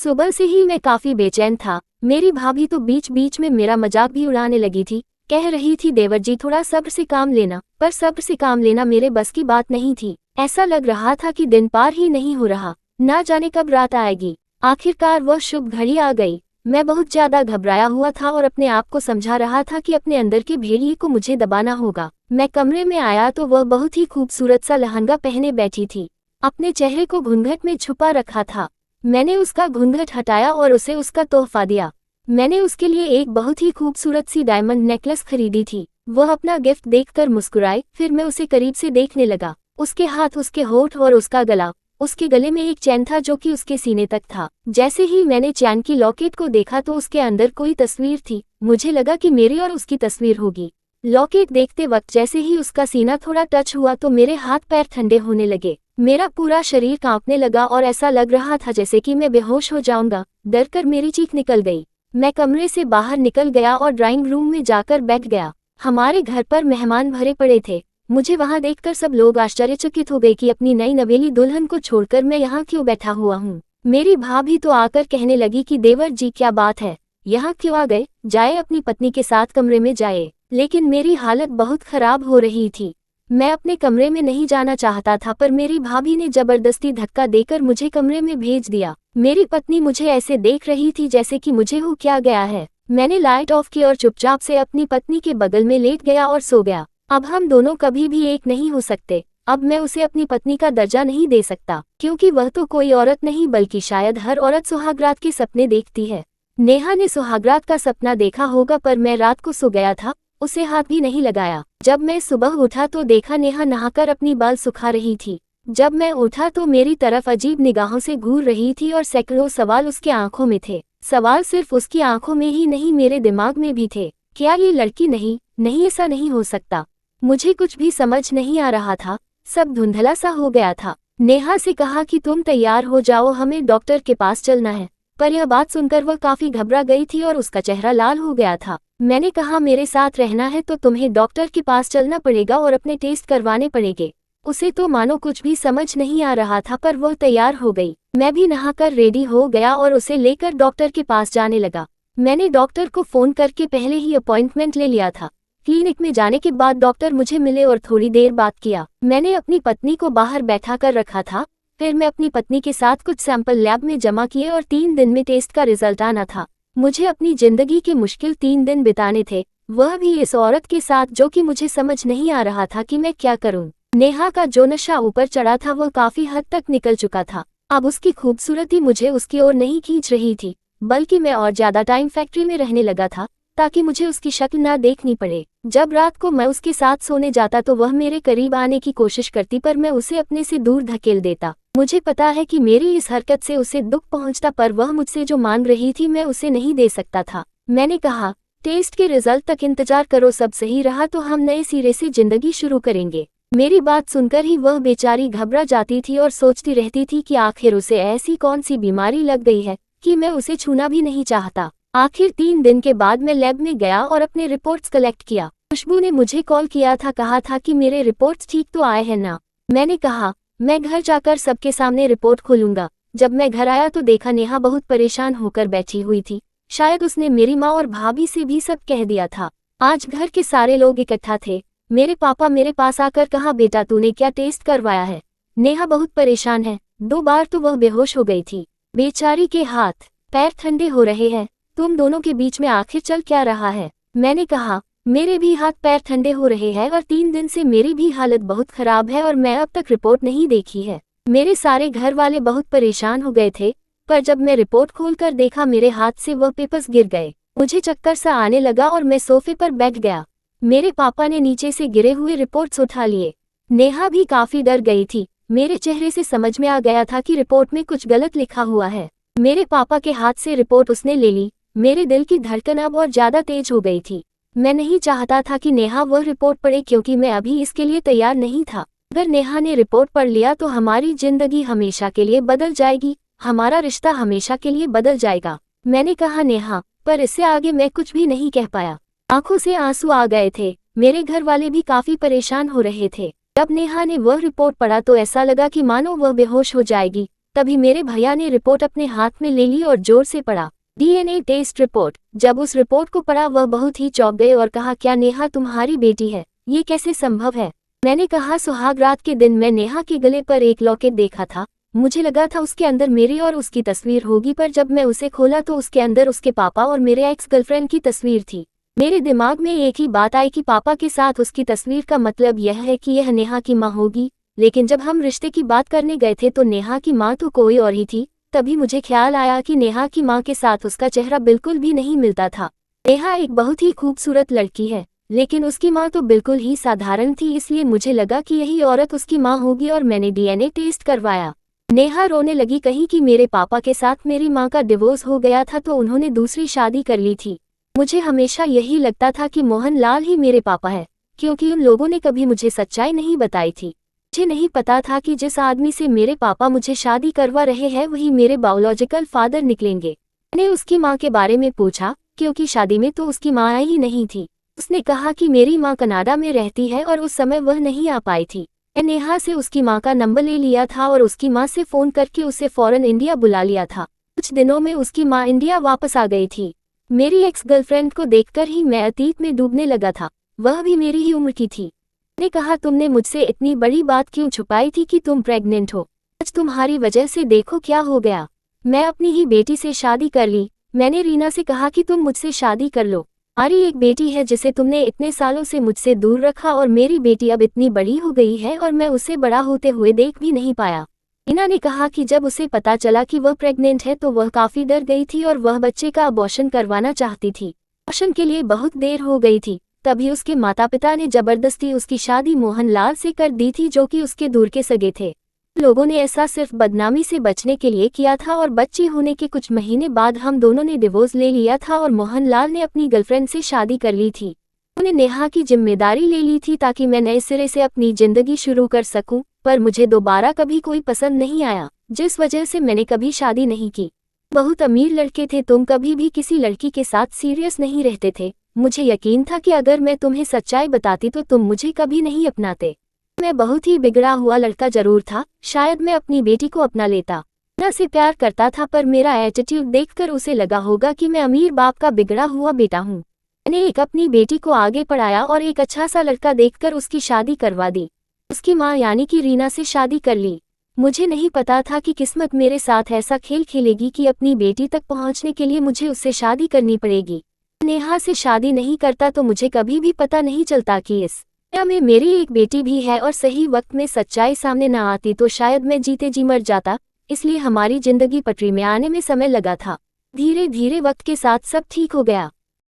सुबह से ही मैं काफी बेचैन था। मेरी भाभी तो बीच बीच में मेरा मजाक भी उड़ाने लगी थी। कह रही थी देवर जी थोड़ा सब्र से काम लेना, पर सब्र से काम लेना मेरे बस की बात नहीं थी। ऐसा लग रहा था कि दिन पार ही नहीं हो रहा, ना जाने कब रात आएगी। आखिरकार वह शुभ घड़ी आ गई। मैं बहुत ज्यादा घबराया हुआ था और अपने आप को समझा रहा था कि अपने अंदर के भेड़िए को मुझे दबाना होगा। मैं कमरे में आया तो वह बहुत ही खूबसूरत सा लहंगा पहने बैठी थी। अपने चेहरे को घूंघट में छुपा रखा था। मैंने उसका घूंघट हटाया और उसे उसका तोहफा दिया। मैंने उसके लिए एक बहुत ही खूबसूरत सी डायमंड नेकलेस खरीदी थी। वह अपना गिफ्ट देखकर मुस्कुराई। फिर मैं उसे करीब से देखने लगा। उसके हाथ, उसके होठ और उसका गला। उसके गले में एक चैन था जो कि उसके सीने तक था। जैसे ही मैंने चैन की लॉकेट को देखा तो उसके अंदर कोई तस्वीर थी। मुझे लगा कि मेरी और उसकी तस्वीर होगी। लॉकेट देखते वक्त जैसे ही उसका सीना थोड़ा टच हुआ तो मेरे हाथ पैर ठंडे होने लगे। मेरा पूरा शरीर कांपने लगा और ऐसा लग रहा था जैसे कि मैं बेहोश हो जाऊंगा। डर कर मेरी चीख निकल गई। मैं कमरे से बाहर निकल गया और ड्राइंग रूम में जाकर बैठ गया। हमारे घर पर मेहमान भरे पड़े थे। मुझे वहां देखकर सब लोग आश्चर्यचकित हो गए कि अपनी नई नवेली दुल्हन को छोड़कर मैं यहाँ क्यों बैठा हुआ हूँ। मेरी भाभी तो आकर कहने लगी कि देवर जी क्या बात है, यहाँ क्यों आ गए, जाए अपनी पत्नी के साथ कमरे में जाए। लेकिन मेरी हालत बहुत खराब हो रही थी। मैं अपने कमरे में नहीं जाना चाहता था, पर मेरी भाभी ने जबरदस्ती धक्का देकर मुझे कमरे में भेज दिया। मेरी पत्नी मुझे ऐसे देख रही थी जैसे कि मुझे हो क्या गया है। मैंने लाइट ऑफ की और चुपचाप से अपनी पत्नी के बगल में लेट गया और सो गया। अब हम दोनों कभी भी एक नहीं हो सकते। अब मैं उसे अपनी पत्नी का दर्जा नहीं दे सकता, क्योंकि वह तो कोई औरत नहीं बल्कि शायद हर औरत सुहागरात के सपने देखती है। नेहा ने सुहागरात का सपना देखा होगा, पर मैं रात को सो गया था, उसे हाथ भी नहीं लगाया। जब मैं सुबह उठा तो देखा नेहा नहाकर अपनी बाल सुखा रही थी। जब मैं उठा तो मेरी तरफ अजीब निगाहों से घूर रही थी और सैकड़ों सवाल उसके आंखों में थे। सवाल सिर्फ उसकी आंखों में ही नहीं, मेरे दिमाग में भी थे। क्या ये लड़की नहीं, ऐसा नहीं हो सकता। मुझे कुछ भी समझ नहीं आ रहा था, सब धुंधला सा हो गया था। नेहा से कहा कि तुम तैयार हो जाओ, हमें डॉक्टर के पास चलना है। पर यह बात सुनकर वह काफी घबरा गई थी और उसका चेहरा लाल हो गया था। मैंने कहा मेरे साथ रहना है तो तुम्हें डॉक्टर के पास चलना पड़ेगा और अपने टेस्ट करवाने पड़ेंगे। उसे तो मानो कुछ भी समझ नहीं आ रहा था, पर वह तैयार हो गई। मैं भी नहाकर रेडी हो गया और उसे लेकर डॉक्टर के पास जाने लगा। मैंने डॉक्टर को फोन करके पहले ही अपॉइंटमेंट ले लिया था। क्लिनिक में जाने के बाद डॉक्टर मुझे मिले और थोड़ी देर बात किया। मैंने अपनी पत्नी को बाहर बैठा कर रखा था। फिर मैं अपनी पत्नी के साथ कुछ सैंपल लैब में जमा किए और 3 दिन में टेस्ट का रिजल्ट आना था। मुझे अपनी जिंदगी के मुश्किल 3 दिन बिताने थे, वह भी इस औरत के साथ जो कि मुझे समझ नहीं आ रहा था कि मैं क्या करूं। नेहा का जो नशा ऊपर चढ़ा था वह काफी हद तक निकल चुका था। अब उसकी खूबसूरती मुझे उसकी ओर नहीं खींच रही थी, बल्कि मैं और ज्यादा टाइम फैक्ट्री में रहने लगा था ताकि मुझे उसकी शक्ल ना देखनी पड़े। जब रात को मैं उसके साथ सोने जाता तो वह मेरे करीब आने की कोशिश करती, पर मैं उसे अपने से दूर धकेल देता। मुझे पता है कि मेरी इस हरकत से उसे दुख पहुंचता, पर वह मुझसे जो मांग रही थी मैं उसे नहीं दे सकता था। मैंने कहा टेस्ट के रिजल्ट तक इंतजार करो, सब सही रहा तो हम नए सिरे से जिंदगी शुरू करेंगे। मेरी बात सुनकर ही वह बेचारी घबरा जाती थी और सोचती रहती थी कि आखिर उसे ऐसी कौन सी बीमारी लग गई है कि मैं उसे छूना भी नहीं चाहता। आखिर 3 दिन के बाद मैं लैब में गया और अपने रिपोर्ट्स कलेक्ट किया। खुशबू ने मुझे कॉल किया था, कहा था कि मेरे रिपोर्ट्स ठीक तो आए हैं ना। मैंने कहा मैं घर जाकर सबके सामने रिपोर्ट खोलूंगा। जब मैं घर आया तो देखा नेहा बहुत परेशान होकर बैठी हुई थी। शायद उसने मेरी माँ और भाभी से भी सब कह दिया था। आज घर के सारे लोग इकट्ठा थे। मेरे पापा मेरे पास आकर कहा बेटा तूने क्या टेस्ट करवाया है। नेहा बहुत परेशान है, 2 बार तो वह बेहोश हो गई थी। बेचारी के हाथ पैर ठंडे हो रहे हैं। तुम दोनों के बीच में आखिर चल क्या रहा है। मैंने कहा मेरे भी हाथ पैर ठंडे हो रहे हैं और 3 दिन से मेरी भी हालत बहुत खराब है और मैं अब तक रिपोर्ट नहीं देखी है। मेरे सारे घर वाले बहुत परेशान हो गए थे, पर जब मैं रिपोर्ट खोलकर देखा मेरे हाथ से वह पेपर्स गिर गए। मुझे चक्कर सा आने लगा और मैं सोफे पर बैठ गया। मेरे पापा ने नीचे से गिरे हुए रिपोर्ट्स उठा लिए। नेहा भी काफी डर गई थी। मेरे चेहरे से समझ में आ गया था कि रिपोर्ट में कुछ गलत लिखा हुआ है। मेरे पापा के हाथ से रिपोर्ट उसने ले ली। मेरे दिल की धड़कन अब और ज्यादा तेज हो गई थी। मैं नहीं चाहता था कि नेहा वह रिपोर्ट पढ़े, क्योंकि मैं अभी इसके लिए तैयार नहीं था। अगर नेहा ने रिपोर्ट पढ़ लिया तो हमारी जिंदगी हमेशा के लिए बदल जाएगी, हमारा रिश्ता हमेशा के लिए बदल जाएगा। मैंने कहा नेहा, पर इससे आगे मैं कुछ भी नहीं कह पाया। आंखों से आंसू आ गए थे। मेरे घर वाले भी काफी परेशान हो रहे थे। जब नेहा ने वह रिपोर्ट पढ़ा तो ऐसा लगा कि मानो वह बेहोश हो जाएगी। तभी मेरे भैया ने रिपोर्ट अपने हाथ में ले ली और जोर से पढ़ा, डीएनए टेस्ट रिपोर्ट। जब उस रिपोर्ट को पढ़ा वह बहुत ही चौंक गए और कहा, क्या नेहा तुम्हारी बेटी है? ये कैसे संभव है? मैंने कहा, सुहाग रात के दिन मैं नेहा के गले पर एक लॉकेट देखा था। मुझे लगा था उसके अंदर मेरी और उसकी तस्वीर होगी, पर जब मैं उसे खोला तो उसके अंदर उसके पापा और मेरे एक्स गर्लफ्रेंड की तस्वीर थी। मेरे दिमाग में एक ही बात आई कि पापा के साथ उसकी तस्वीर का मतलब यह है कि यह नेहा की माँ होगी। लेकिन जब हम रिश्ते की बात करने गए थे तो नेहा की माँ तो कोई और ही थी। तभी मुझे ख्याल आया कि नेहा की माँ के साथ उसका चेहरा बिल्कुल भी नहीं मिलता था। नेहा एक बहुत ही खूबसूरत लड़की है, लेकिन उसकी माँ तो बिल्कुल ही साधारण थी, इसलिए मुझे लगा कि यही औरत उसकी माँ होगी और मैंने डीएनए टेस्ट करवाया। नेहा रोने लगी, कही कि मेरे पापा के साथ मेरी माँ का डिवोर्स हो गया था तो उन्होंने दूसरी शादी कर ली थी। मुझे हमेशा यही लगता था कि मोहन लाल ही मेरे पापा है, क्योंकि उन लोगों ने कभी मुझे सच्चाई नहीं बताई थी। मुझे नहीं पता था कि जिस आदमी से मेरे पापा मुझे शादी करवा रहे हैं वही मेरे बायोलॉजिकल फादर निकलेंगे। मैंने उसकी माँ के बारे में पूछा, क्योंकि शादी में तो उसकी माँ आई ही नहीं थी। उसने कहा कि मेरी माँ कनाडा में रहती है और उस समय वह नहीं आ पाई थी। मैंने नेहा से उसकी माँ का नंबर ले लिया था और उसकी माँ से फ़ोन करके उसे फ़ौरन इंडिया बुला लिया था। कुछ दिनों में उसकी माँ इंडिया वापस आ गई थी। मेरी एक्स गर्लफ्रेंड को देखकर ही मैं अतीत में डूबने लगा था। वह भी मेरी ही उम्र की थी। मैंने कहा, तुमने मुझसे इतनी बड़ी बात क्यों छुपाई थी कि तुम प्रेग्नेंट हो? आज तुम्हारी वजह से देखो क्या हो गया। मैं अपनी ही बेटी से शादी कर ली। मैंने रीना से कहा कि तुम मुझसे शादी कर लो। हमारी एक बेटी है जिसे तुमने इतने सालों से मुझसे दूर रखा और मेरी बेटी अब इतनी बड़ी हो गई है और मैं उसे बड़ा होते हुए देख भी नहीं पाया। रीना ने कहा कि जब उसे पता चला कि वह प्रेग्नेंट है तो वह काफ़ी डर गई थी और वह बच्चे का अबॉर्शन करवाना चाहती थी। अबॉर्शन के लिए बहुत देर हो गई थी। तभी उसके माता पिता ने जबरदस्ती उसकी शादी मोहन लाल से कर दी थी, जो कि उसके दूर के सगे थे। लोगों ने ऐसा सिर्फ बदनामी से बचने के लिए किया था और बच्ची होने के कुछ महीने बाद हम दोनों ने डिवोर्स ले लिया था और मोहन लाल ने अपनी गर्लफ्रेंड से शादी कर ली थी। उन्हें नेहा की जिम्मेदारी ले ली थी ताकि मैं नए सिरे से अपनी जिंदगी शुरू कर सकूं, पर मुझे दोबारा कभी कोई पसंद नहीं आया, जिस वजह से मैंने कभी शादी नहीं की। बहुत अमीर लड़के थे, तुम कभी भी किसी लड़की के साथ सीरियस नहीं रहते थे। मुझे यकीन था कि अगर मैं तुम्हें सच्चाई बताती तो तुम मुझे कभी नहीं अपनाते। मैं बहुत ही बिगड़ा हुआ लड़का जरूर था। शायद मैं अपनी बेटी को अपना लेता। रीना से प्यार करता था, पर मेरा एटीट्यूड देखकर उसे लगा होगा कि मैं अमीर बाप का बिगड़ा हुआ बेटा हूँ। मैंने अपनी बेटी को आगे पढ़ाया और एक अच्छा सा लड़का देखकर उसकी शादी करवा दी। उसकी माँ यानी कि रीना से शादी कर ली। मुझे नहीं पता था कि किस्मत मेरे साथ ऐसा खेल खेलेगी कि अपनी बेटी तक पहुँचने के लिए मुझे उससे शादी करनी पड़ेगी। नेहा से शादी नहीं करता तो मुझे कभी भी पता नहीं चलता कि इस दुनिया में मेरी एक बेटी भी है और सही वक्त में सच्चाई सामने न आती तो शायद मैं जीते जी मर जाता। इसलिए हमारी जिंदगी पटरी में आने में समय लगा था। धीरे धीरे वक्त के साथ सब ठीक हो गया।